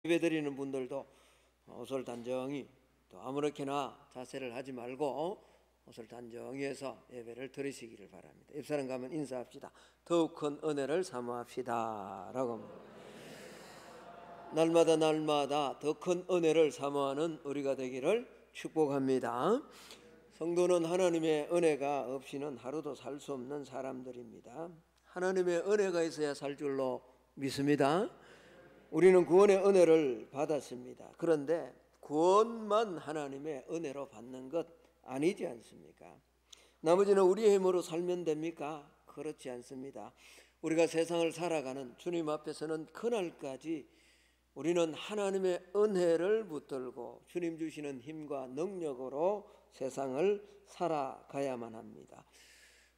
예배드리는 분들도 옷을 단정히 또 아무렇게나 자세를 하지 말고 옷을 단정히 해서 예배를 드리시기를 바랍니다. 옆 사람 가면 인사합시다. 더욱 큰 은혜를 사모합시다 라고. 날마다 더 큰 은혜를 사모하는 우리가 되기를 축복합니다. 성도는 하나님의 은혜가 없이는 하루도 살 수 없는 사람들입니다. 하나님의 은혜가 있어야 살 줄로 믿습니다. 우리는 구원의 은혜를 받았습니다. 그런데 구원만 하나님의 은혜로 받는 것 아니지 않습니까? 나머지는 우리의 힘으로 살면 됩니까? 그렇지 않습니다. 우리가 세상을 살아가는 주님 앞에서는 그날까지 우리는 하나님의 은혜를 붙들고 주님 주시는 힘과 능력으로 세상을 살아가야만 합니다.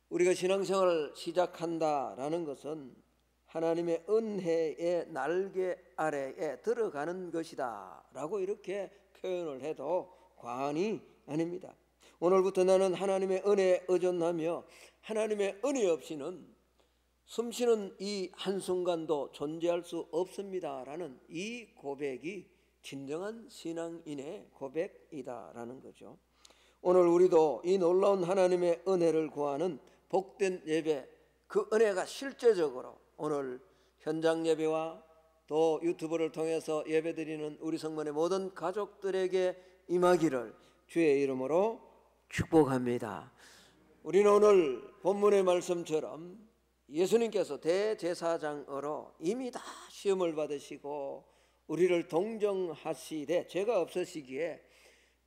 우리가 신앙생활을 시작한다라는 것은 하나님의 은혜의 날개 아래에 들어가는 것이다 라고 이렇게 표현을 해도 과언이 아닙니다. 오늘부터 나는 하나님의 은혜에 의존하며 하나님의 은혜 없이는 숨쉬는 이 한순간도 존재할 수 없습니다 라는 이 고백이 진정한 신앙인의 고백이다라는 거죠. 오늘 우리도 이 놀라운 하나님의 은혜를 구하는 복된 예배, 그 은혜가 실제적으로 오늘 현장 예배와 또 유튜브를 통해서 예배드리는 우리 성문의 모든 가족들에게 임하기를 주의 이름으로 축복합니다. 우리는 오늘 본문의 말씀처럼 예수님께서 대제사장으로 이미 다 시험을 받으시고 우리를 동정하시되 죄가 없으시기에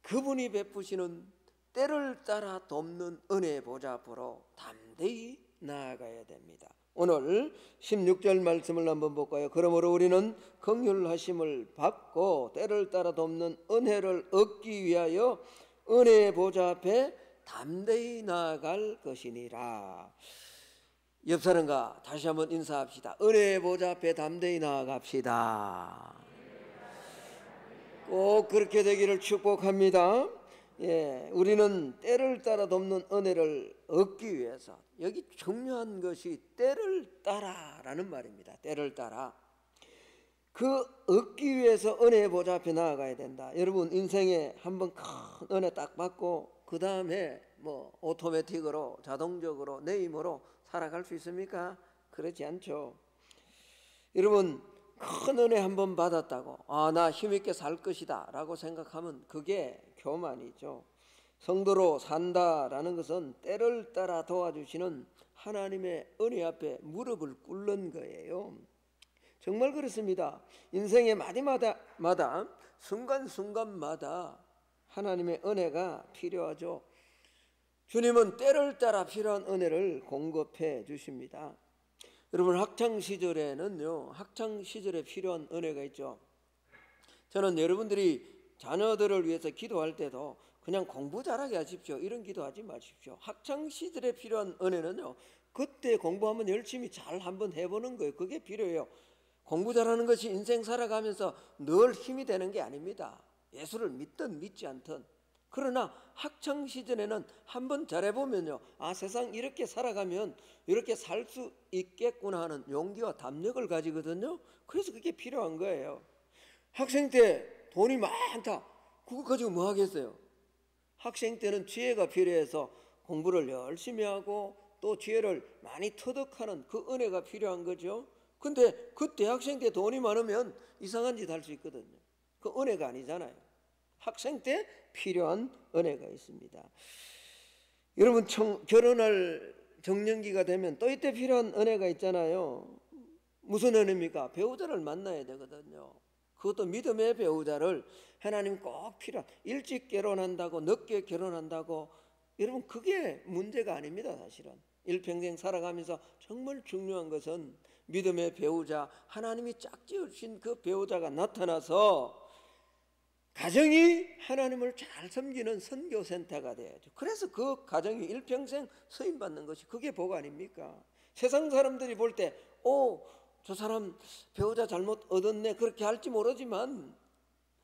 그분이 베푸시는 때를 따라 돕는 은혜 보좌 앞으로 담대히 나아가야 됩니다. 오늘 16절 말씀을 한번 볼까요? 그러므로 우리는 긍휼하심을 받고 때를 따라 돕는 은혜를 얻기 위하여 은혜의 보좌 앞에 담대히 나아갈 것이니라. 옆 사람과 다시 한번 인사합시다. 은혜의 보좌 앞에 담대히 나아갑시다. 꼭 그렇게 되기를 축복합니다. 우리는 때를 따라 돕는 은혜를 얻기 위해서, 여기 중요한 것이 때를 따라라는 말입니다. 때를 따라. 그 얻기 위해서 은혜의 보좌 앞에 나아가야 된다. 여러분 인생에 한번 큰 은혜 딱 받고 그 다음에 뭐 오토매틱으로 자동적으로 내 힘으로 살아갈 수 있습니까? 그렇지 않죠. 여러분 큰 은혜 한번 받았다고 나 힘있게 살 것이다 라고 생각하면 그게 교만이죠. 성도로 산다라는 것은 때를 따라 도와주시는 하나님의 은혜 앞에 무릎을 꿇는 거예요. 정말 그렇습니다. 인생의 마디마다 순간순간마다 하나님의 은혜가 필요하죠. 주님은 때를 따라 필요한 은혜를 공급해 주십니다. 여러분 학창시절에는요, 학창시절에 필요한 은혜가 있죠. 저는 여러분들이 자녀들을 위해서 기도할 때도 그냥 공부 잘하게 하십시오 이런 기도하지 마십시오. 학창시절에 필요한 은혜는요, 그때 공부 한번 열심히 잘 한번 해보는 거예요. 그게 필요해요. 공부 잘하는 것이 인생 살아가면서 늘 힘이 되는 게 아닙니다. 예수를 믿든 믿지 않든. 그러나 학창시절에는 한번 잘해보면요, 세상 이렇게 살아가면 이렇게 살 수 있겠구나 하는 용기와 담력을 가지거든요. 그래서 그게 필요한 거예요. 학생 때 돈이 많다, 그거 가지고 뭐 하겠어요? 학생 때는 지혜가 필요해서 공부를 열심히 하고 또 지혜를 많이 터득하는 그 은혜가 필요한 거죠. 근데 그 대학생 때 돈이 많으면 이상한 짓 할 수 있거든요. 그 은혜가 아니잖아요. 학생 때 필요한 은혜가 있습니다. 여러분 결혼할 정년기가 되면 또 이때 필요한 은혜가 있잖아요. 무슨 은혜입니까? 배우자를 만나야 되거든요. 그것도 믿음의 배우자를 하나님 꼭 필요한, 일찍 결혼한다고 늦게 결혼한다고 여러분 그게 문제가 아닙니다. 사실은 일평생 살아가면서 정말 중요한 것은 믿음의 배우자, 하나님이 짝지으신 그 배우자가 나타나서 가정이 하나님을 잘 섬기는 선교센터가 돼야죠. 그래서 그 가정이 일평생 쓰임받는 것이 그게 복 아닙니까? 세상 사람들이 볼 때 저 사람 배우자 잘못 얻었네 그렇게 할지 모르지만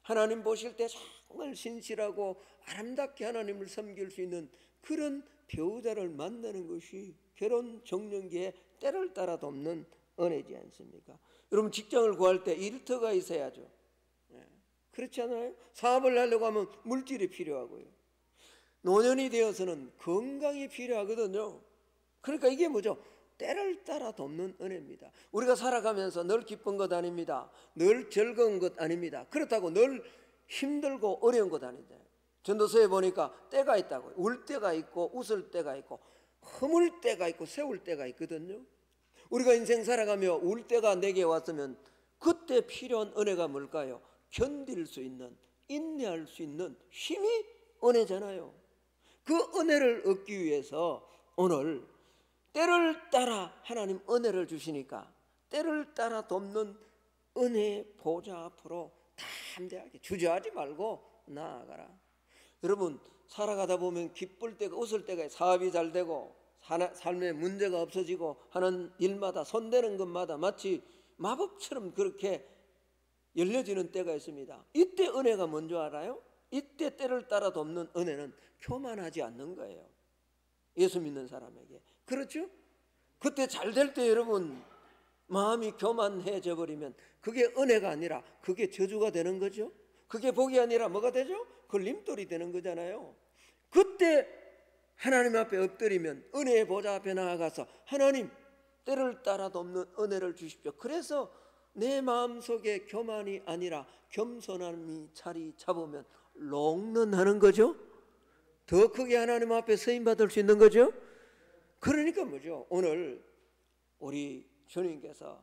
하나님 보실 때 정말 신실하고 아름답게 하나님을 섬길 수 있는 그런 배우자를 만나는 것이 결혼 정년기에 때를 따라 돕는 은혜지 않습니까? 여러분 직장을 구할 때 일터가 있어야죠. 그렇지 않아요? 사업을 하려고 하면 물질이 필요하고요. 노년이 되어서는 건강이 필요하거든요. 그러니까 이게 뭐죠? 때를 따라 돕는 은혜입니다. 우리가 살아가면서 늘 기쁜 것 아닙니다. 늘 즐거운 것 아닙니다. 그렇다고 늘 힘들고 어려운 것 아닌데, 전도서에 보니까 때가 있다고요. 울 때가 있고 웃을 때가 있고 허물 때가 있고 세울 때가 있거든요. 우리가 인생 살아가며 울 때가 내게 왔으면 그때 필요한 은혜가 뭘까요? 견딜 수 있는, 인내할 수 있는 힘이 은혜잖아요. 그 은혜를 얻기 위해서 오늘 때를 따라 하나님 은혜를 주시니까 때를 따라 돕는 은혜의 보좌 앞으로 담대하게 주저하지 말고 나아가라. 여러분, 살아가다 보면 기쁠 때가, 웃을 때가, 사업이 잘 되고 삶에 문제가 없어지고 하는 일마다, 손대는 것마다 마치 마법처럼 그렇게 열려지는 때가 있습니다. 이때 은혜가 뭔지 알아요? 이때 때를 따라 돕는 은혜는 교만하지 않는 거예요. 예수 믿는 사람에게. 그렇죠? 그때 잘 될 때 여러분 마음이 교만해져 버리면 그게 은혜가 아니라 그게 저주가 되는 거죠. 그게 복이 아니라 뭐가 되죠? 걸림돌이 되는 거잖아요. 그때 하나님 앞에 엎드리면 은혜의 보좌 앞에 나아가서 하나님, 때를 따라 돕는 은혜를 주십시오. 그래서 내 마음속에 교만이 아니라 겸손함이 자리 잡으면 롱런하는 거죠. 더 크게 하나님 앞에 쓰임받을 수 있는 거죠. 그러니까 뭐죠? 오늘 우리 주님께서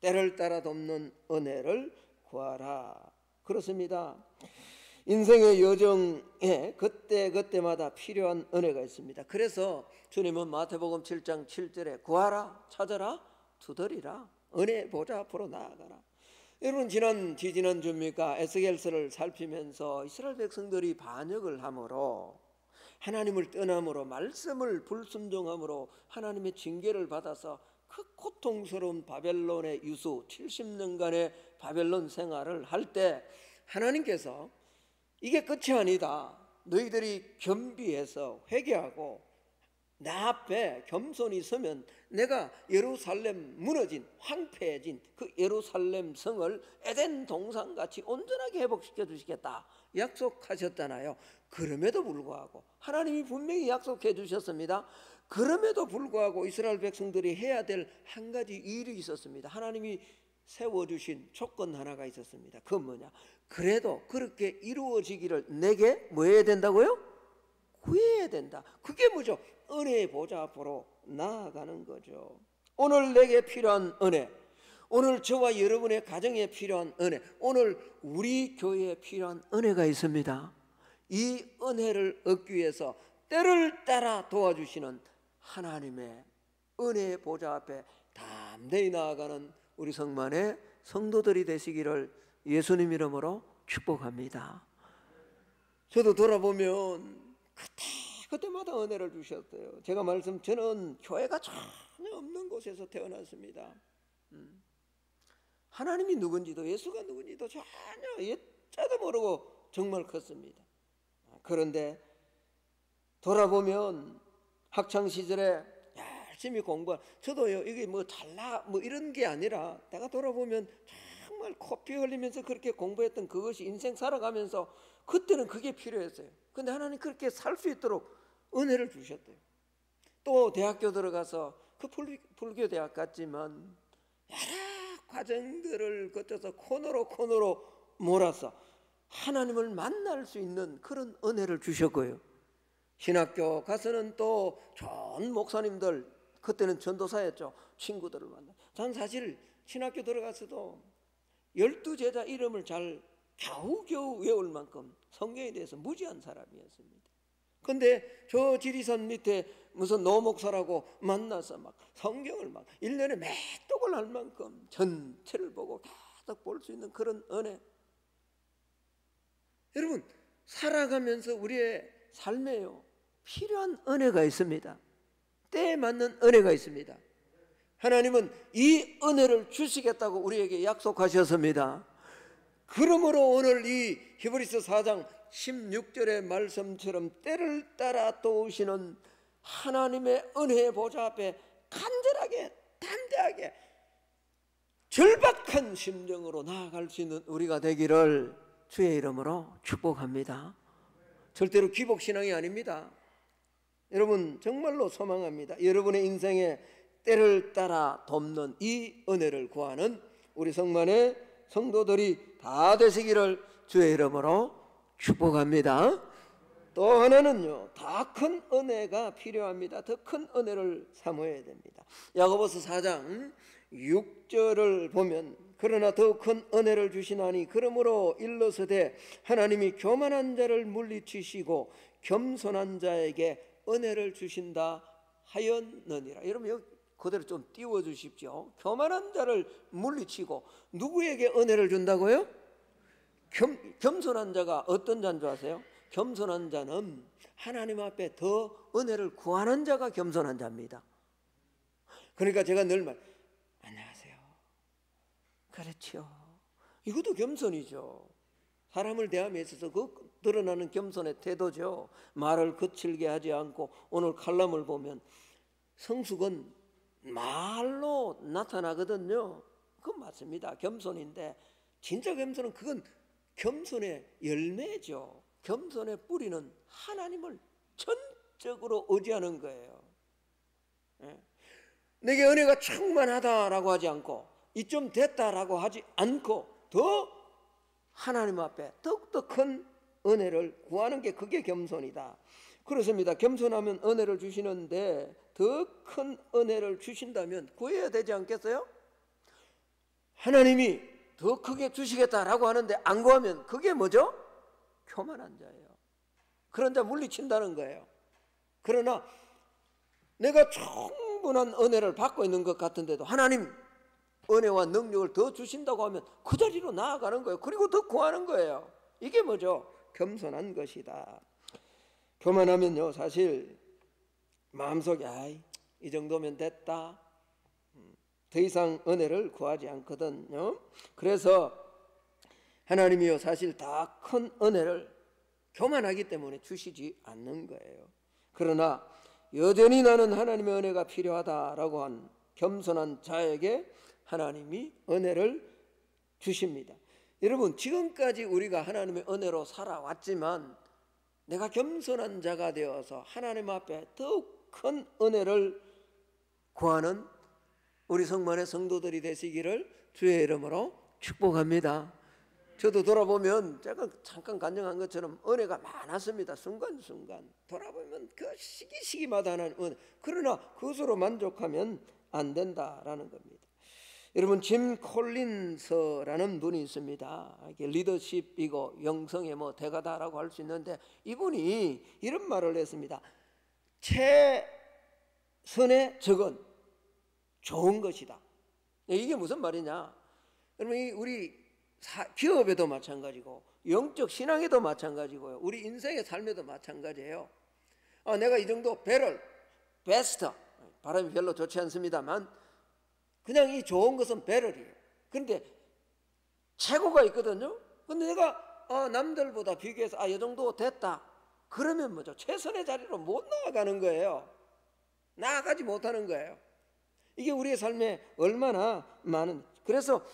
때를 따라 돕는 은혜를 구하라 그렇습니다. 인생의 여정에 그때마다 필요한 은혜가 있습니다. 그래서 주님은 마태복음 7장 7절에 구하라, 찾아라, 두드리라, 은혜 보좌 앞으로 나아가라. 여러분, 지지난주입니까? 에스겔서를 살피면서 이스라엘 백성들이 반역을 함으로, 하나님을 떠남으로, 말씀을 불순종함으로 하나님의 징계를 받아서 그 고통스러운 바벨론의 유수 70년간의 바벨론 생활을 할 때 하나님께서 이게 끝이 아니다, 너희들이 겸비해서 회개하고 나 앞에 겸손히 서면 내가 예루살렘 무너진, 황폐해진 그 예루살렘 성을 에덴 동산같이 온전하게 회복시켜 주시겠다 약속하셨잖아요. 그럼에도 불구하고 하나님이 분명히 약속해 주셨습니다. 그럼에도 불구하고 이스라엘 백성들이 해야 될 한 가지 일이 있었습니다. 하나님이 세워주신 조건 하나가 있었습니다. 그건 뭐냐? 그래도 그렇게 이루어지기를 내게 뭐 해야 된다고요? 구해야 된다. 그게 뭐죠? 은혜의 보좌 앞으로 나아가는 거죠. 오늘 내게 필요한 은혜, 오늘 저와 여러분의 가정에 필요한 은혜, 오늘 우리 교회에 필요한 은혜가 있습니다. 이 은혜를 얻기 위해서 때를 따라 도와주시는 하나님의 은혜의 보좌 앞에 담대히 나아가는 우리 성만의 성도들이 되시기를 예수님 이름으로 축복합니다. 저도 돌아보면 그때마다 은혜를 주셨어요. 저는 교회가 전혀 없는 곳에서 태어났습니다. 하나님이 누군지도 예수가 누군지도 전혀 예자도 모르고 정말 컸습니다. 그런데 돌아보면 학창시절에 열심히 공부한, 저도요, 이게 뭐 잘나 뭐 이런 게 아니라 내가 돌아보면 정말 코피 흘리면서 그렇게 공부했던 그것이 인생 살아가면서 그때는 그게 필요했어요. 근데 하나님 그렇게 살 수 있도록 은혜를 주셨대요. 또 대학교 들어가서 그 불교 대학 갔지만 여러 과정들을 거쳐서 코너로 몰아서 하나님을 만날 수 있는 그런 은혜를 주셨고요. 신학교 가서는 또 좋은 목사님들, 그때는 전도사였죠, 친구들을 만나. 전 사실 신학교 들어가서도 12제자 이름을 잘 겨우겨우 외울 만큼 성경에 대해서 무지한 사람이었습니다. 근데 저 지리산 밑에 무슨 노목사라고 만나서 막 성경을 막 1년에 몇 독을 할 만큼 전체를 보고 계속 볼 수 있는 그런 은혜. 여러분, 살아가면서 우리의 삶에요, 필요한 은혜가 있습니다. 때에 맞는 은혜가 있습니다. 하나님은 이 은혜를 주시겠다고 우리에게 약속하셨습니다. 그러므로 오늘 이 히브리서 4장 16절의 말씀처럼 때를 따라 도우시는 하나님의 은혜의 보좌 앞에 간절하게 담대하게 절박한 심정으로 나아갈 수 있는 우리가 되기를 주의 이름으로 축복합니다. 절대로 기복신앙이 아닙니다. 여러분 정말로 소망합니다. 여러분의 인생에 때를 따라 돕는 이 은혜를 구하는 우리 성만의 성도들이 다 되시기를 주의 이름으로 축복합니다. 또 하나는요, 더 큰 은혜가 필요합니다. 더 큰 은혜를 사모해야 됩니다. 야고보서 4장 6절을 보면 그러나 더 큰 은혜를 주시나니 그러므로 일러서되 하나님이 교만한 자를 물리치시고 겸손한 자에게 은혜를 주신다 하였느니라. 여러분 여기 그대로 좀 띄워주십시오. 교만한 자를 물리치고 누구에게 은혜를 준다고요? 겸손한 자가 어떤 자인 줄 아세요? 겸손한 자는 하나님 앞에 더 은혜를 구하는 자가 겸손한 자입니다. 그러니까 제가 늘 안녕하세요. 그렇죠. 이것도 겸손이죠. 사람을 대함에 있어서 그 드러나는 겸손의 태도죠. 말을 거칠게 하지 않고, 오늘 칼럼을 보면 성숙은 말로 나타나거든요. 그건 맞습니다. 겸손인데 진짜 겸손은 그건 겸손의 열매죠. 겸손의 뿌리는 하나님을 전적으로 의지하는 거예요. 내게 은혜가 충만하다라고 하지 않고 이쯤 됐다라고 하지 않고 더 하나님 앞에 더욱더 큰 은혜를 구하는 게 그게 겸손이다. 그렇습니다. 겸손하면 은혜를 주시는데 더 큰 은혜를 주신다면 구해야 되지 않겠어요? 하나님이 더 크게 주시겠다라고 하는데 안 구하면 그게 뭐죠? 교만한 자예요. 그런 자 물리친다는 거예요. 그러나 내가 충분한 은혜를 받고 있는 것 같은데도 하나님 은혜와 능력을 더 주신다고 하면 그 자리로 나아가는 거예요. 그리고 더 구하는 거예요. 이게 뭐죠? 겸손한 것이다. 교만하면요, 사실 마음속에 이 정도면 됐다, 더 이상 은혜를 구하지 않거든요. 그래서 하나님이요, 사실 다 큰 은혜를 교만하기 때문에 주시지 않는 거예요. 그러나 여전히 나는 하나님의 은혜가 필요하다라고 한 겸손한 자에게 하나님이 은혜를 주십니다. 여러분, 지금까지 우리가 하나님의 은혜로 살아왔지만 내가 겸손한 자가 되어서 하나님 앞에 더욱 큰 은혜를 구하는 우리 성만의 성도들이 되시기를 주의 이름으로 축복합니다. 저도 돌아보면 제가 잠깐 간증한 것처럼 은혜가 많았습니다. 순간순간 돌아보면 그 시기시기마다 하는 은혜. 그러나 그것으로 만족하면 안 된다라는 겁니다. 여러분, 짐 콜린스라는 분이 있습니다. 이게 리더십이고 영성의 대가다라고 할 수 있는데 이분이 이런 말을 했습니다. 최선의 적은 좋은 것이다. 이게 무슨 말이냐? 여러분, 우리 기업에도 마찬가지고 영적 신앙에도 마찬가지고요. 우리 인생의 삶에도 마찬가지예요. 내가 이 정도 베스트, 발음이 별로 좋지 않습니다만 그냥 이 좋은 것은 배럴이에요. 그런데 최고가 있거든요. 근데 내가 남들보다 비교해서 이 정도 됐다 그러면 뭐죠? 최선의 자리로 못 나아가는 거예요. 나아가지 못하는 거예요. 이게 우리의 삶에 얼마나 많은. 그래서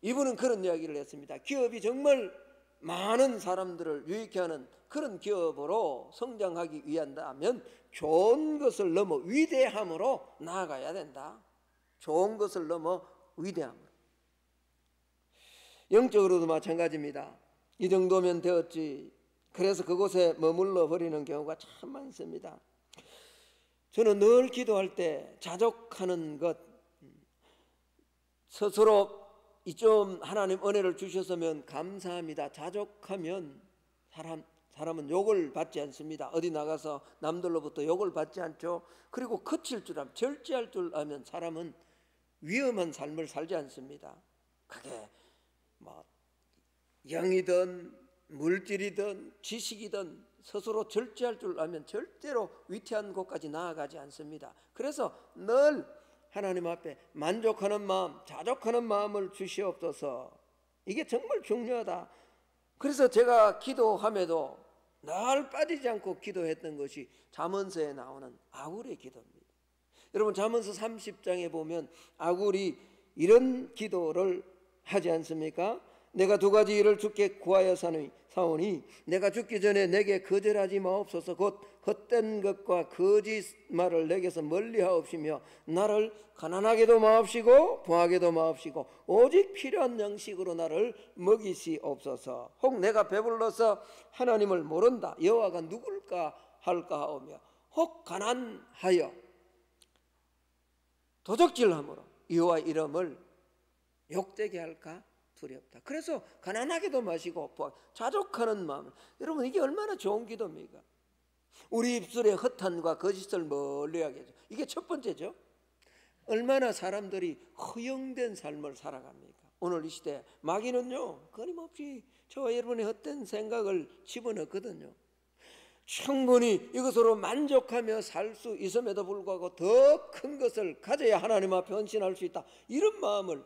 이분은 그런 이야기를 했습니다. 기업이 정말 많은 사람들을 유익해 하는 그런 기업으로 성장하기 위한다면 좋은 것을 넘어 위대함으로 나아가야 된다. 좋은 것을 넘어 위대함으로. 영적으로도 마찬가지입니다. 이 정도면 되었지. 그래서 그곳에 머물러 버리는 경우가 참 많습니다. 저는 늘 기도할 때 자족하는 것, 스스로 좀 하나님 은혜를 주셨으면 감사합니다. 자족하면 사람은 욕을 받지 않습니다. 어디 나가서 남들로부터 욕을 받지 않죠. 그리고 그칠 줄 알면, 절제할 줄 알면 사람은 위험한 삶을 살지 않습니다. 그게 영이든 물질이든 지식이든 스스로 절제할 줄 알면 절대로 위태한 곳까지 나아가지 않습니다. 그래서 늘 하나님 앞에 만족하는 마음, 자족하는 마음을 주시옵소서. 이게 정말 중요하다. 그래서 제가 기도함에도 늘 빠지지 않고 기도했던 것이 잠언서에 나오는 아굴의 기도입니다. 여러분, 잠언서 30장에 보면 아굴이 이런 기도를 하지 않습니까? 내가 두 가지 일을 주께 구하여 사오니 내가 죽기 전에 내게 거절하지 마옵소서. 곧 헛된 것과 거짓말을 내게서 멀리하옵시며 나를 가난하게도 마옵시고 부하게도 마옵시고 오직 필요한 양식으로 나를 먹이시옵소서. 혹 내가 배불러서 하나님을 모른다 여호와가 누굴까 할까 하오며 혹 가난하여 도적질함으로 여호와 이름을 욕되게 할까 두렵다. 그래서 가난하게도 마시고 자족하는 마음. 여러분 이게 얼마나 좋은 기도입니까? 우리 입술에 허탄과 거짓을 멀리하게 해줘. 이게 첫 번째죠. 얼마나 사람들이 허영된 삶을 살아갑니까? 오늘 이 시대 마귀는요 끊임없이 저와 여러분의 헛된 생각을 집어넣거든요. 충분히 이것으로 만족하며 살 수 있음에도 불구하고 더 큰 것을 가져야 하나님 앞에 헌신할 수 있다, 이런 마음을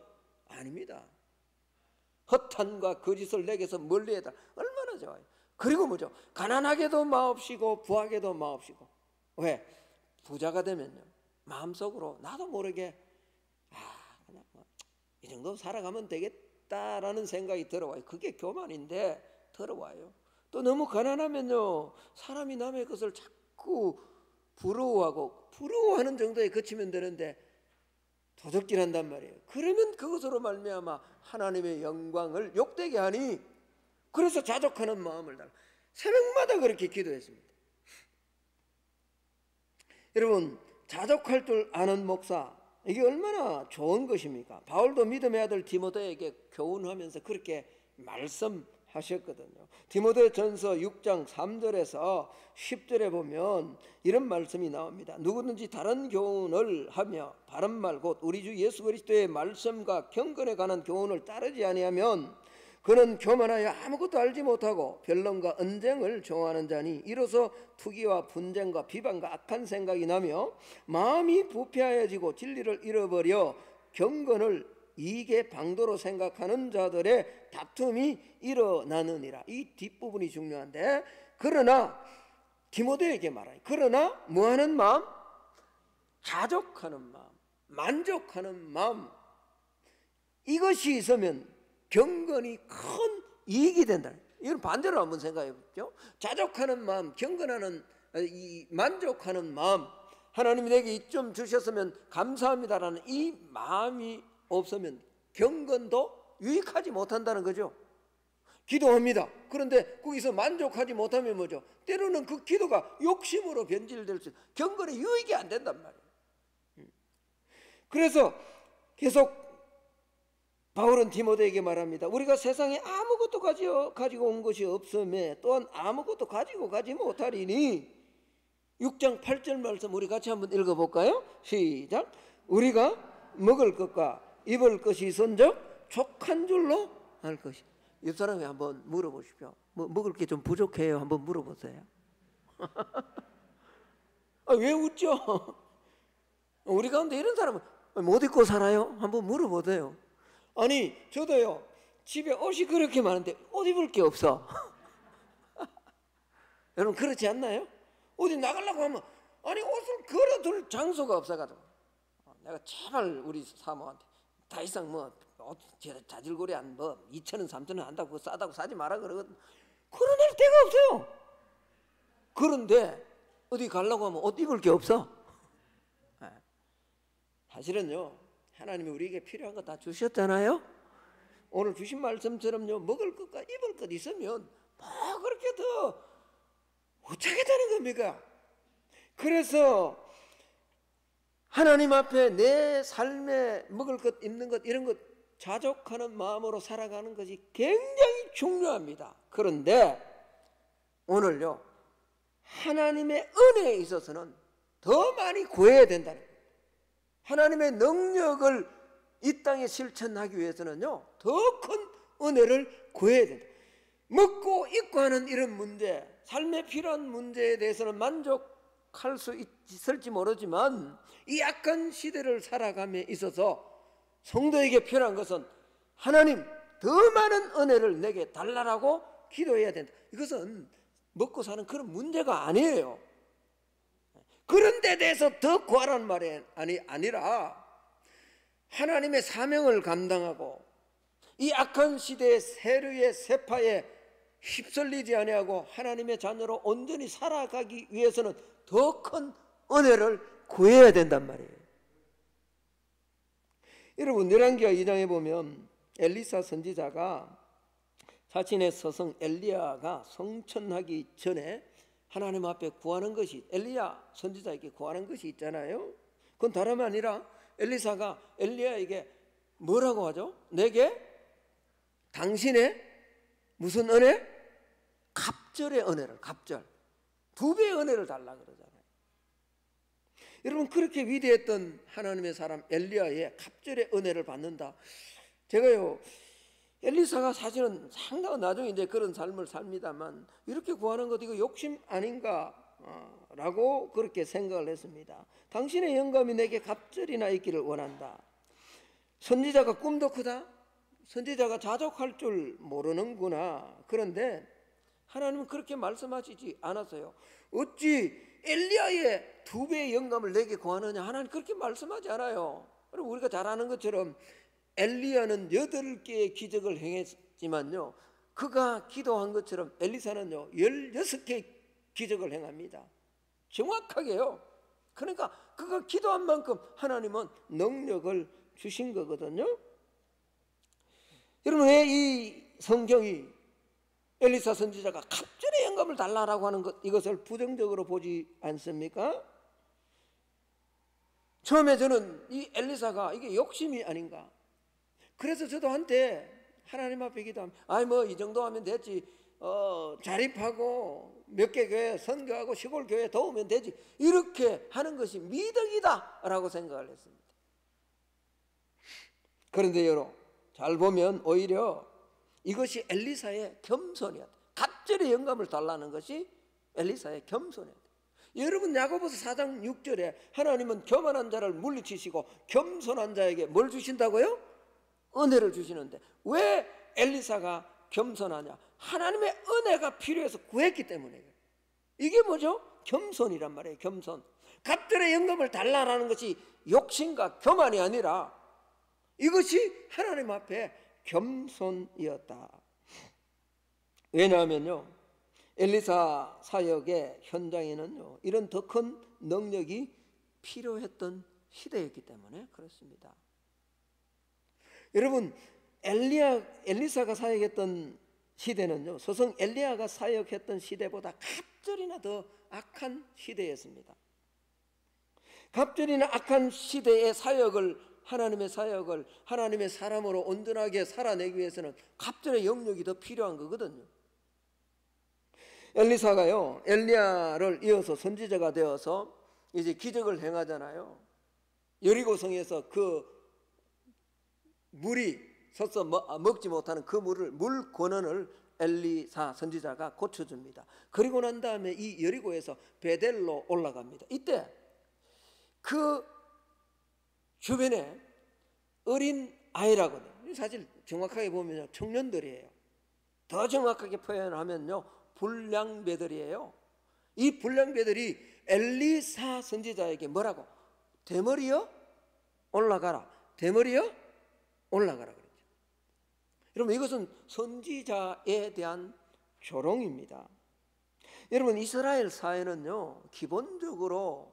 아닙니다. 허탄과 거짓을 내게서 멀리해다. 얼마나 좋아요. 그리고 뭐죠? 가난하게도 마옵시고 부하게도 마옵시고. 왜? 부자가 되면요 마음속으로 나도 모르게 그냥 이 정도 살아가면 되겠다라는 생각이 들어와요. 그게 교만인데 들어와요. 또 너무 가난하면요 사람이 남의 것을 자꾸 부러워하는 정도에 그치면 되는데 도적질한단 말이에요. 그러면 그것으로 말미암아 하나님의 영광을 욕되게 하니, 그래서 자족하는 마음을 달라. 새벽마다 그렇게 기도했습니다. 여러분 자족할 줄 아는 목사, 이게 얼마나 좋은 것입니까? 바울도 믿음의 아들 디모데에게 교훈하면서 그렇게 말씀하셨거든요. 디모데전서 6장 3절에서 10절에 보면 이런 말씀이 나옵니다. 누구든지 다른 교훈을 하며 바른 말 곧 우리 주 예수 그리스도의 말씀과 경건에 관한 교훈을 따르지 아니하면 그는 교만하여 아무것도 알지 못하고 변론과 언쟁을 좋아하는 자니 이로써 투기와 분쟁과 비방과 악한 생각이 나며 마음이 부패하여지고 진리를 잃어버려 경건을 이익의 방도로 생각하는 자들의 다툼이 일어나느니라. 이 뒷부분이 중요한데, 그러나 디모데에게 말하니 그러나 뭐하는 마음? 자족하는 마음, 만족하는 마음, 이것이 있으면 경건이 큰 이익이 된다. 이건 반대로 한번 생각해 보죠. 자족하는 마음, 경건하는 이 만족하는 마음, 하나님이 내게 이점 주셨으면 감사합니다라는 이 마음이 없으면 경건도 유익하지 못한다는 거죠. 기도합니다. 그런데 거기서 만족하지 못하면 뭐죠? 때로는 그 기도가 욕심으로 변질될 수 있어요. 경건에 유익이 안 된단 말이에요. 그래서 계속 바울은 디모데에게 말합니다. 우리가 세상에 아무것도 가지고 온 것이 없음에 또한 아무것도 가지고 가지 못하리니, 6장 8절 말씀 우리 같이 한번 읽어볼까요? 시작. 우리가 먹을 것과 입을 것이 있은즉 족한 줄로 알 것이. 옆 사람이 한번 물어보십시오. 뭐 먹을 게 좀 부족해요? 한번 물어보세요. 왜 웃죠? 우리 가운데 이런 사람은 못 입고 살아요? 한번 물어보세요. 아니 저도요 집에 옷이 그렇게 많은데 옷 입을 게 없어. 여러분 그렇지 않나요? 어디 나가려고 하면 아니 옷을 걸어둘 장소가 없어가지고 내가 제발 우리 사모한테 더 이상 뭐 옷 자질구레 한 뭐 2,000원 3,000원 한다고 싸다고 사지 마라 그러거든. 그러낼 데가 없어요. 그런데 어디 가려고 하면 옷 입을 게 없어. 사실은요 하나님이 우리에게 필요한 거 다 주셨잖아요. 오늘 주신 말씀처럼요 먹을 것과 입을 것 있으면 뭐 그렇게 더 어떻게 되는 겁니까? 그래서 하나님 앞에 내 삶에 먹을 것, 입는 것, 이런 것 자족하는 마음으로 살아가는 것이 굉장히 중요합니다. 그런데 오늘요 하나님의 은혜에 있어서는 더 많이 구해야 된다는 거예요. 하나님의 능력을 이 땅에 실천하기 위해서는요 더 큰 은혜를 구해야 된다. 먹고 입고 하는 이런 문제, 삶에 필요한 문제에 대해서는 만족할 수 있을지 모르지만 이 약한 시대를 살아감에 있어서 성도에게 필요한 것은 하나님 더 많은 은혜를 내게 달라라고 기도해야 된다. 이것은 먹고 사는 그런 문제가 아니에요. 그런 데 대해서 더 구하라는 말이 아니라 하나님의 사명을 감당하고 이 악한 시대의 세류의 세파에 휩쓸리지 아니하고 하나님의 자녀로 온전히 살아가기 위해서는 더 큰 은혜를 구해야 된단 말이에요. 여러분, 열왕기하 2장에 보면 엘리사 선지자가 자신의 서성 엘리야가 성천하기 전에 하나님 앞에 구하는 것이, 엘리야 선지자에게 구하는 것이 있잖아요. 그건 다름 아니라 엘리사가 엘리야에게 뭐라고 하죠? 내게 당신의 무슨 은혜? 갑절의 은혜를, 갑절 2배의 은혜를 달라 그러잖아요. 여러분, 그렇게 위대했던 하나님의 사람 엘리야의 갑절의 은혜를 받는다. 제가요, 엘리사가 사실은 상당히 나중에 이제 그런 삶을 삽니다만 이렇게 구하는 것 이거 욕심 아닌가라고 그렇게 생각을 했습니다. 당신의 영감이 내게 갑절이나 있기를 원한다. 선지자가 꿈도 크다. 선지자가 자족할 줄 모르는구나. 그런데 하나님은 그렇게 말씀하시지 않았어요. 어찌 엘리야의 2배의 영감을 내게 구하느냐? 하나님 그렇게 말씀하지 않아요. 우리가 잘 아는 것처럼 엘리야는 8개의 기적을 행했지만요, 그가 기도한 것처럼 엘리사는요 16개의 기적을 행합니다. 정확하게요. 그러니까 그가 기도한 만큼 하나님은 능력을 주신 거거든요. 여러분, 왜 이 성경이 엘리사 선지자가 갑절의 영감을 달라라고 하는 것, 이것을 부정적으로 보지 않습니까? 처음에 저는 이 엘리사가 이게 욕심이 아닌가, 그래서 저도 한때 하나님 앞에 기도하면 뭐 이 정도 하면 됐지, 자립하고 몇 개 교회 선교하고 시골 교회 도우면 되지, 이렇게 하는 것이 미덕이다 라고 생각을 했습니다. 그런데 여러분, 잘 보면 오히려 이것이 엘리사의 겸손이었다. 갑절의 영감을 달라는 것이 엘리사의 겸손이었다. 여러분, 야고보서 4장 6절에 하나님은 교만한 자를 물리치시고 겸손한 자에게 뭘 주신다고요? 은혜를 주시는데 왜 엘리사가 겸손하냐? 하나님의 은혜가 필요해서 구했기 때문에. 이게 뭐죠? 겸손이란 말이에요. 겸손. 갑절의 영감을 달라라는 것이 욕심과 교만이 아니라 이것이 하나님 앞에 겸손이었다. 왜냐하면요, 엘리사 사역의 현장에는요 이런 더 큰 능력이 필요했던 시대였기 때문에 그렇습니다. 여러분, 엘리사가 사역했던 시대는요 서성 엘리야가 사역했던 시대보다 갑절이나 더 악한 시대였습니다. 갑절이나 악한 시대의 사역을, 하나님의 사역을 하나님의 사람으로 온전하게 살아내기 위해서는 갑절의 영역이 더 필요한 거거든요. 엘리사가요 엘리야를 이어서 선지자가 되어서 이제 기적을 행하잖아요. 여리고성에서 그 물이 섰어 먹지 못하는 그 물 권원을 엘리사 선지자가 고쳐줍니다. 그리고 난 다음에 이 여리고에서 베델로 올라갑니다. 이때 그 주변에 어린 아이라거든요. 사실 정확하게 보면 청년들이에요. 더 정확하게 표현하면요 불량배들이에요. 이 불량배들이 엘리사 선지자에게 뭐라고? 대머리여 올라가라. 대머리여 올라가라 그랬죠. 여러분, 이것은 선지자에 대한 조롱입니다. 여러분, 이스라엘 사회는요 기본적으로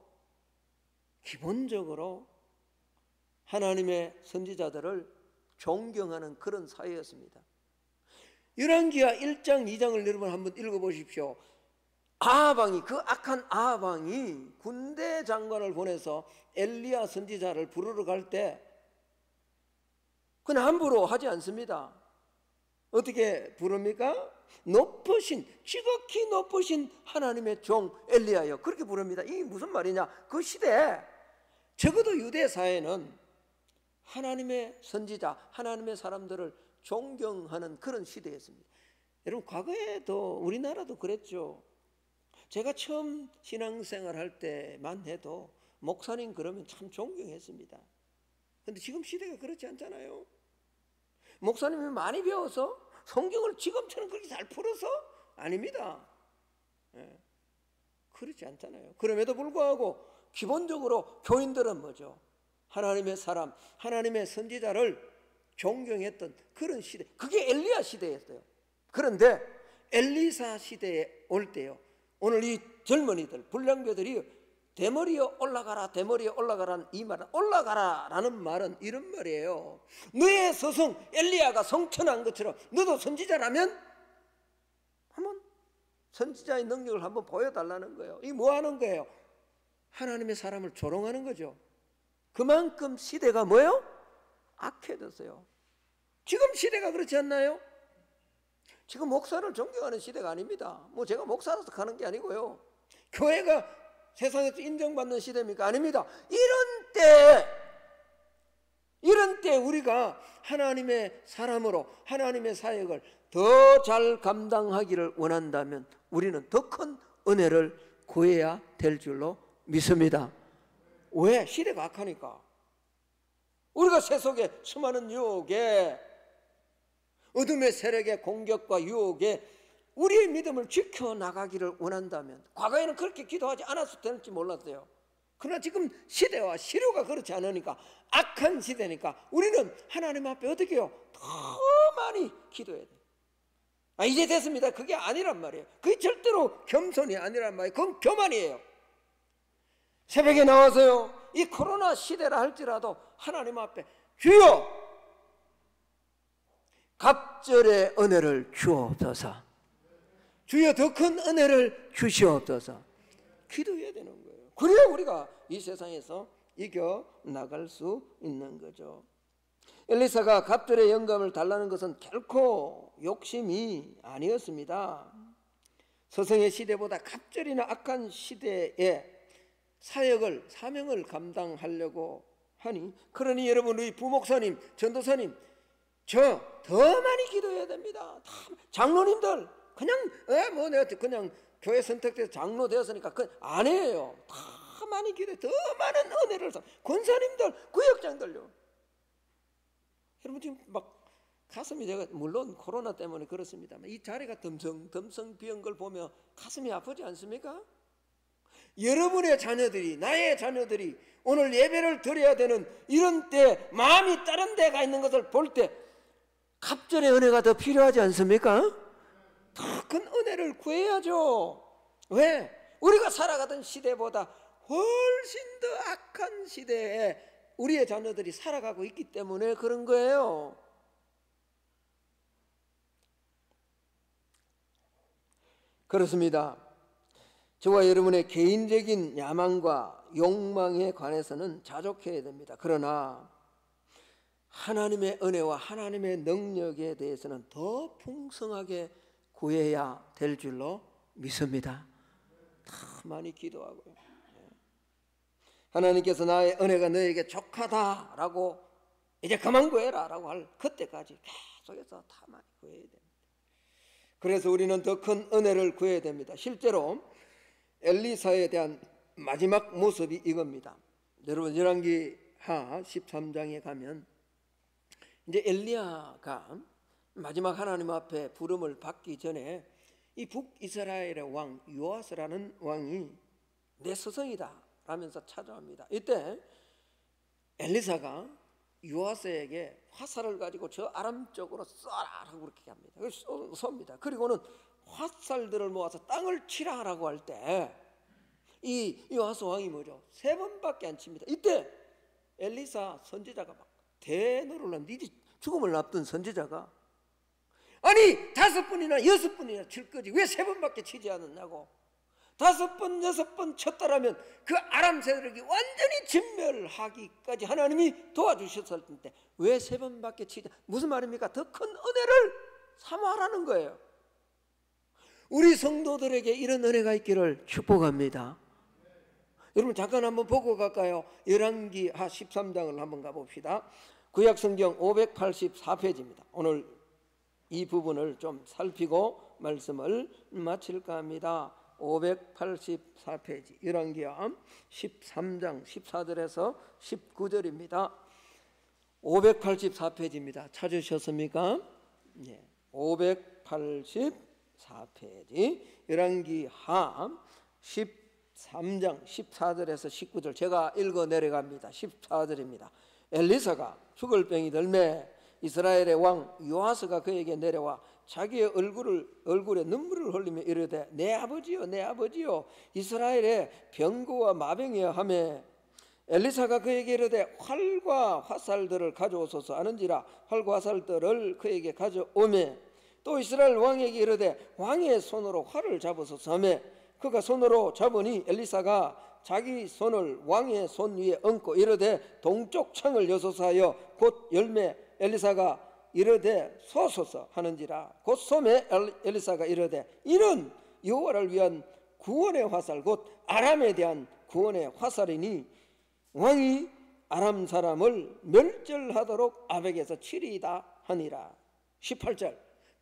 하나님의 선지자들을 존경하는 그런 사회였습니다. 열왕기하 1장 2장을 여러분 한번 읽어보십시오. 아하방이, 그 악한 아하방이 군대 장관을 보내서 엘리야 선지자를 부르러 갈 때 그냥 함부로 하지 않습니다. 어떻게 부릅니까? 높으신, 지극히 높으신 하나님의 종 엘리야여, 그렇게 부릅니다. 이게 무슨 말이냐? 그 시대에 적어도 유대 사회는 하나님의 선지자, 하나님의 사람들을 존경하는 그런 시대였습니다. 여러분, 과거에도 우리나라도 그랬죠. 제가 처음 신앙생활 할 때만 해도 목사님 그러면 참 존경했습니다. 그런데 지금 시대가 그렇지 않잖아요. 목사님이 많이 배워서 성경을 지금처럼 그렇게 잘 풀어서 아닙니다. 그렇지 않잖아요. 그럼에도 불구하고 기본적으로 교인들은 뭐죠? 하나님의 사람, 하나님의 선지자를 존경했던 그런 시대, 그게 엘리야 시대였어요. 그런데 엘리사 시대에 올 때요, 오늘 이 젊은이들, 불량배들이 대머리에 올라가라, 대머리에 올라가라는 이 말은, 올라가라라는 말은 이런 말이에요. 너의 스승 엘리야가 성천한 것처럼 너도 선지자라면 한번 선지자의 능력을 한번 보여달라는 거예요. 이게 뭐 하는 거예요? 하나님의 사람을 조롱하는 거죠. 그만큼 시대가 뭐예요? 악해졌어요. 지금 시대가 그렇지 않나요? 지금 목사를 존경하는 시대가 아닙니다. 뭐 제가 목사라서 가는 게 아니고요, 교회가 세상에서 인정받는 시대입니까? 아닙니다. 이런 때 우리가 하나님의 사람으로 하나님의 사역을 더 잘 감당하기를 원한다면 우리는 더 큰 은혜를 구해야 될 줄로 믿습니다. 왜? 시대가 악하니까. 우리가 세속의 수많은 유혹에, 어둠의 세력의 공격과 유혹에 우리의 믿음을 지켜나가기를 원한다면, 과거에는 그렇게 기도하지 않았을 때는지 몰랐어요. 그러나 지금 시대와 시류가 그렇지 않으니까, 악한 시대니까 우리는 하나님 앞에 어떻게 해요? 더 많이 기도해야 돼요. 이제 됐습니다, 그게 아니란 말이에요. 그게 절대로 겸손이 아니란 말이에요. 그건 교만이에요. 새벽에 나와서요, 이 코로나 시대라 할지라도 하나님 앞에 주여 갑절의 은혜를 주옵소서, 주여 더 큰 은혜를 주시옵소서 기도해야 되는 거예요. 그래야 우리가 이 세상에서 이겨 나갈 수 있는 거죠. 엘리사가 갑절의 영감을 달라는 것은 결코 욕심이 아니었습니다. 서성의 시대보다 갑절이나 악한 시대에 사역을, 사명을 감당하려고 하니, 그러니 여러분, 우리 부목사님, 전도사님, 저 더 많이 기도해야 됩니다. 장로님들 그냥 뭐 내가 그냥 교회 선택돼서 장로 되었으니까 그 아니에요. 더 많이 기도해, 더 많은 은혜를 사. 권사님들, 구역장들요. 여러분 지금 막 가슴이, 제가 물론 코로나 때문에 그렇습니다만 이 자리가 덤성 비은 걸 보며 가슴이 아프지 않습니까? 여러분의 자녀들이, 나의 자녀들이 오늘 예배를 드려야 되는 이런 때 마음이 다른 데가 있는 것을 볼 때 갑절의 은혜가 더 필요하지 않습니까? 더 큰 은혜를 구해야죠. 왜? 우리가 살아가던 시대보다 훨씬 더 악한 시대에 우리의 자녀들이 살아가고 있기 때문에 그런 거예요. 그렇습니다. 저와 여러분의 개인적인 야망과 욕망에 관해서는 자족해야 됩니다. 그러나 하나님의 은혜와 하나님의 능력에 대해서는 더 풍성하게 구해야 될 줄로 믿습니다. 더 많이 기도하고요. 하나님께서 나의 은혜가 너에게 족하다라고 이제 그만 구해라 라고 할 그때까지 계속해서 다 많이 구해야 됩니다. 그래서 우리는 더 큰 은혜를 구해야 됩니다. 실제로 엘리사에 대한 마지막 모습이 이겁니다. 여러분 열왕기하 13장에 가면 이제 엘리야가 마지막 하나님 앞에 부름을 받기 전에 이 북이스라엘의 왕 요아스라는 왕이 내 스승이다 라면서 찾아옵니다. 이때 엘리사가 요아스에게 화살을 가지고 저 아람 쪽으로 쏴라라고 그렇게 합니다. 쏩니다. 그리고는 화살들을 모아서 땅을 치라라고 할 때 이 요아스 왕이 뭐죠? 3번밖에 안 칩니다. 이때 엘리사 선지자가 막 대노를 네 죽음을 앞둔 선지자가 아니 5번이나 6번이나 칠 거지 왜 3번밖에 치지 않았냐고. 5번 6번 쳤다라면 그 아람 세력이 완전히 진멸하기까지 하나님이 도와주셨을 텐데 왜 3번밖에 치지? 무슨 말입니까? 더 큰 은혜를 사모하라는 거예요. 우리 성도들에게 이런 은혜가 있기를 축복합니다. 여러분 잠깐 한번 보고 갈까요? 열왕기하 13장을 한번 가봅시다. 구약성경 584페이지입니다. 오늘 이 부분을 좀 살피고 말씀을 마칠까 합니다. 584페이지 열왕기하 13장 14절에서 19절입니다. 584페이지입니다. 찾으셨습니까? 네, 584페이지 열왕기하 13장 3장 14절에서 19절 제가 읽어 내려갑니다. 14절입니다. 엘리사가 죽을 병이 들매 이스라엘의 왕 요아스가 그에게 내려와 자기의 얼굴에 눈물을 흘리며 이르되 내 아버지여 내 아버지여 이스라엘의 병거와 마병이여 하매 엘리사가 그에게 이르되 활과 화살들을 가져오소서 하는지라 활과 화살들을 그에게 가져오매 또 이스라엘 왕에게 이르되 왕의 손으로 활을 잡으소서 하매 그가 손으로 잡으니 엘리사가 자기 손을 왕의 손 위에 얹고 이르되 동쪽 창을 여소서 하여 곧 열매 엘리사가 이르되 쏘소서 하는지라 곧 쏘매 엘리사가 이르되 이는 여호와를 위한 구원의 화살 곧 아람에 대한 구원의 화살이니 왕이 아람 사람을 멸절하도록 아벡에서 치리이다 하니라. 18절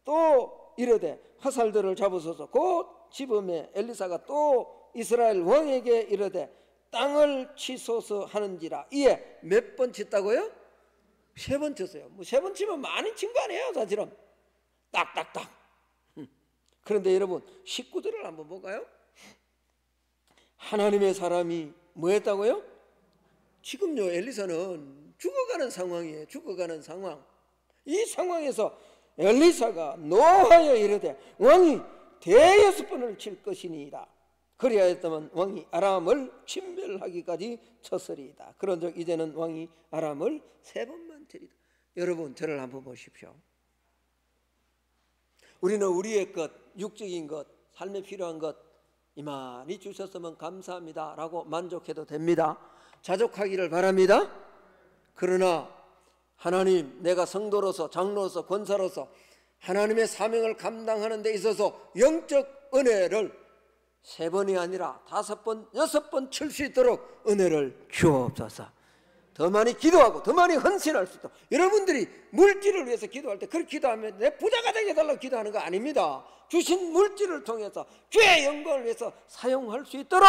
또 이르되 화살들을 잡으소서 곧 집음에 엘리사가 또 이스라엘 왕에게 이르되 땅을 치소서 하는지라. 이에 몇 번 쳤다고요? 3번 쳤어요. 뭐 3번 치면 많이 친 거 아니에요 사실은. 딱딱딱. 그런데 여러분 19절을 한번 볼까요? 하나님의 사람이 뭐 했다고요? 지금요 엘리사는 죽어가는 상황이에요. 죽어가는 상황. 이 상황에서 엘리사가 노하여 이르되 왕이 대여섯 번을 칠 것이니이다. 그리하였다면 왕이 아람을 침멸하기까지 쳤으리이다. 그런즉 이제는 왕이 아람을 3번만 치리다. 여러분 저를 한번 보십시오. 우리는 우리의 것, 육적인 것, 삶에 필요한 것 이만히 주셨으면 감사합니다 라고 만족해도 됩니다. 자족하기를 바랍니다. 그러나 하나님, 내가 성도로서 장로로서 권사로서 하나님의 사명을 감당하는 데 있어서 영적 은혜를 3번이 아니라 5번, 6번 칠 수 있도록 은혜를 주옵소서. 더 많이 기도하고 더 많이 헌신할 수 있도록. 여러분들이 물질을 위해서 기도할 때 그렇게 기도하면 내 부자가 되게 해달라고 기도하는 거 아닙니다. 주신 물질을 통해서 주의 영광을 위해서 사용할 수 있도록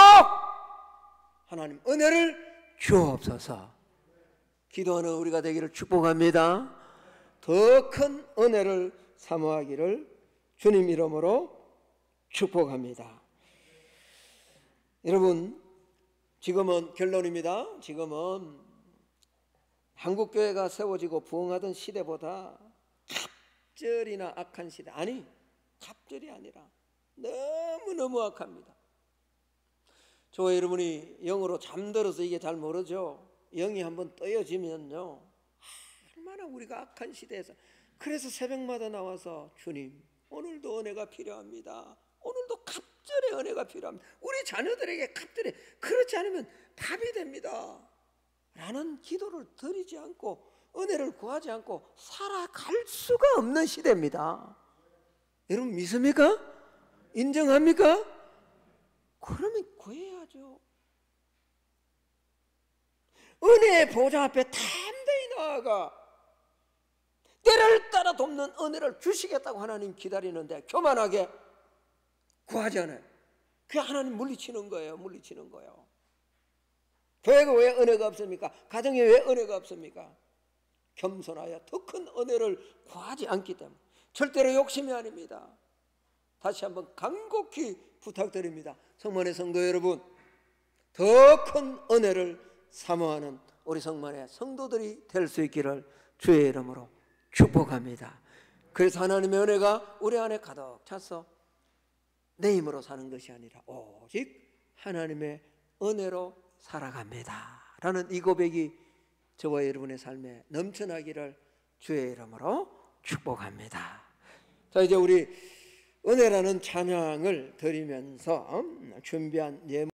하나님 은혜를 주옵소서. 기도하는 우리가 되기를 축복합니다. 더 큰 은혜를 사모하기를 주님 이름으로 축복합니다. 여러분 지금은 결론입니다. 지금은 한국교회가 세워지고 부흥하던 시대보다 갑절이나 악한 시대. 아니 갑절이 아니라 너무너무 악합니다. 저와 여러분이 영으로 잠들어서 이게 잘 모르죠. 영이 한번 떠여지면요 얼마나 우리가 악한 시대에서. 그래서 새벽마다 나와서 주님 오늘도 은혜가 필요합니다. 오늘도 갑절의 은혜가 필요합니다. 우리 자녀들에게 갑절에 그렇지 않으면 답이 됩니다 라는 기도를 드리지 않고 은혜를 구하지 않고 살아갈 수가 없는 시대입니다. 여러분 믿습니까? 인정합니까? 그러면 구해야죠. 은혜의 보좌 앞에 담대히 나아가 때를 따라 돕는 은혜를 주시겠다고 하나님 기다리는데 교만하게 구하지 않아요. 그게 하나님 물리치는 거예요. 물리치는 거예요. 교회가 왜 은혜가 없습니까? 가정에 왜 은혜가 없습니까? 겸손하여 더 큰 은혜를 구하지 않기 때문에. 절대로 욕심이 아닙니다. 다시 한번 간곡히 부탁드립니다. 성만의 성도 여러분, 더 큰 은혜를 사모하는 우리 성만의 성도들이 될 수 있기를 주의 이름으로 축복합니다. 그래서 하나님의 은혜가 우리 안에 가득 차서 내 힘으로 사는 것이 아니라 오직 하나님의 은혜로 살아갑니다 라는 이 고백이 저와 여러분의 삶에 넘쳐나기를 주의 이름으로 축복합니다. 자, 이제 우리 은혜라는 찬양을 드리면서 준비한 예물